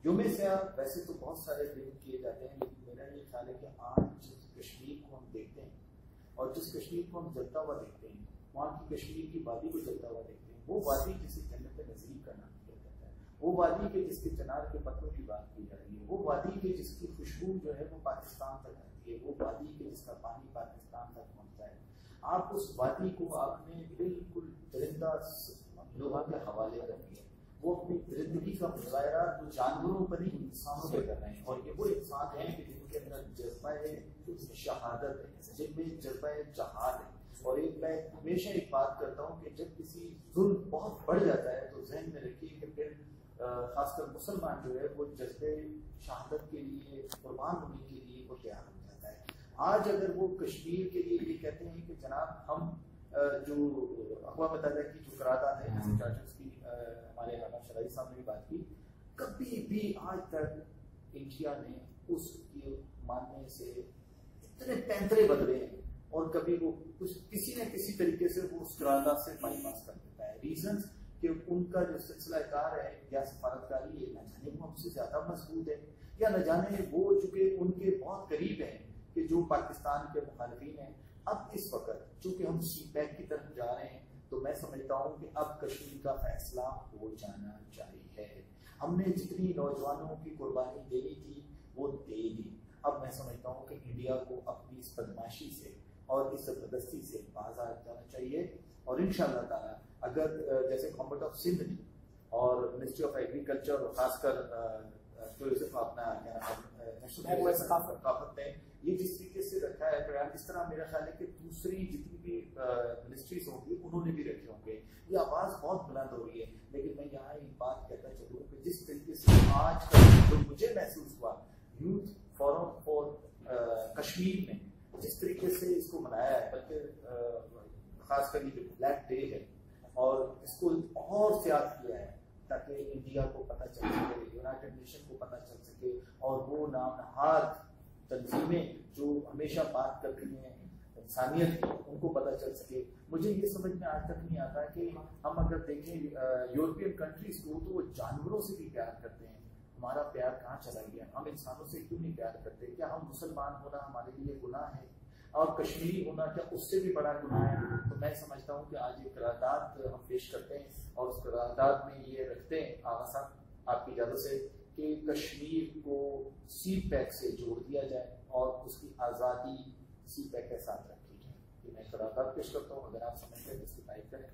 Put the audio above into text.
یوم سیاہ ویسے تو بہت سارے دن کیے جاتے ہیں، لیکن میرا یہ خیال ہے کہ آج جس کشمیر کو ہم دیکھتے ہیں اور جس کشمیر کو ہم جلتا ہوا دیکھتے ہیں، وہاں کی کشمیر کی وادی کو جلتا ہوا دیکھتے ہیں، وہ وادی جسے جنت نظیر کا نام دیا جاتا ہے، وہ وادی کے جس کے چنار کے پتوں کی بات کی جا رہی ہے، وہ وادی کے جس کی خوشبو جو ہے وہ پاکستان تک آتی ہے، وہ وادی کے جس کا پانی پاکستان تک پہنچتا ہے، آپ اس وادی کو آپ نے بالکل درندہ لوگوں کے حوالے کر دیا، وہ اپنی درندگی کا مظاہرہ تو جانوروں پر نہیں انسانوں پہ کر رہے ہیں، اور یہ وہ انسان ہیں کہ جن کے اندر جذبہ شہادت ہے، جن میں جذبہ جہاد ہے۔ اور ایک میں ہمیشہ ایک بات کرتا ہوں کہ جب کسی ظلم بہت بڑھ جاتا ہے تو ذہن میں رکھیے کہ پھر خاص کر مسلمان جو ہے وہ جذبے شہادت کے لیے قربان ہونے کے لیے وہ تیار ہو جاتا ہے۔ آج اگر وہ کشمیر کے لیے یہ کہتے ہیں کہ جناب ہم جو اقوام متحدہ کی جو قرارداد ہے جیسے چارٹرز کی ہمارے علامہ شرائع صاحب نے بھی بات کی، کبھی بھی آج تک انڈیا نے اس کے ماننے سے اتنے پینترے بدلے ہیں، اور کبھی وہ کسی نہ کسی طریقے سے وہ اس قرارداد سے بائی پاس کر دیتا ہے۔ ریزنز کہ ان کا جو سلسلہ کار ہے یا سفارتکاری ہے، نہ جانے وہ ہم سے زیادہ مضبوط ہے، یا نہ جانے وہ چونکہ ان کے بہت قریب ہیں کہ جو پاکستان کے مخالفین ہیں۔ اب اس وقت چونکہ ہم سی پیک کی طرف جا رہے ہیں تو میں سمجھتا ہوں کہ اب کشمیر کا فیصلہ ہو جانا چاہیے۔ ہم نے جتنی نوجوانوں کی قربانی دینی تھی وہ دے دی، اب میں سمجھتا ہوں کہ انڈیا کو اپنی اس بدماشی سے اور اس زبردستی سے باز آ جانا چاہیے، اور انشاءاللہ تعالی اگر جیسے گورنمنٹ آف سندھ نے اور منسٹری آف ایگریکلچر اور خاص کر ٹورزم اپنا نیشنل ثقافت نے یہ جس طریقے سے رکھا ہے پروگرام، اس طرح میرا خیال ہے کہ دوسری جتنی بھی منسٹریز ہوں گی انہوں نے بھی رکھے ہوں گے۔ یہ آواز بہت بلند ہو رہی ہے، لیکن میں یہاں ایک بات کہتا چلوں کہ جس طریقے سے آج کا جو مجھے محسوس ہوا یوتھ فورم فار کشمیر نے جس طریقے سے اس کو منایا ہے، بلکہ خاص کر یہ جو بلیک ڈے ہے اور اس کو اور سیاہ کیا ہے تاکہ انڈیا کو پتہ چل سکے، یونائٹڈ نیشن کو پتہ چل سکے، اور وہ نام نہاد تنظیمیں جو ہمیشہ بات کرتی ہیں انسانیت کی ان کو پتہ چل سکے۔ مجھے یہ سمجھ میں آج تک نہیں آتا کہ ہم اگر دیکھیں یورپین کنٹریز کو تو وہ جانوروں سے بھی پیار کرتے ہیں، ہمارا پیار کہاں چلا گیا؟ ہم انسانوں سے کیوں نہیں پیار کرتے؟ کیا ہم مسلمان ہونا ہمارے لیے گناہ ہے اور کشمیری ہونا کیا اس سے بھی بڑا گناہ ہے؟ تو میں سمجھتا ہوں کہ آج ایک قرارداد ہم پیش کرتے ہیں اور اس قرارداد میں یہ رکھتے ہیں آغا صاحب آپ کی اجازت سے کہ کشمیر کو سی پیک سے جوڑ دیا جائے اور اس کی آزادی سی پیک کے ساتھ رکھی جائے۔ یہ میں قرارداد پیش کرتا ہوں، اگر آپ سمجھتے ہیں تو اس کی تائید کریں۔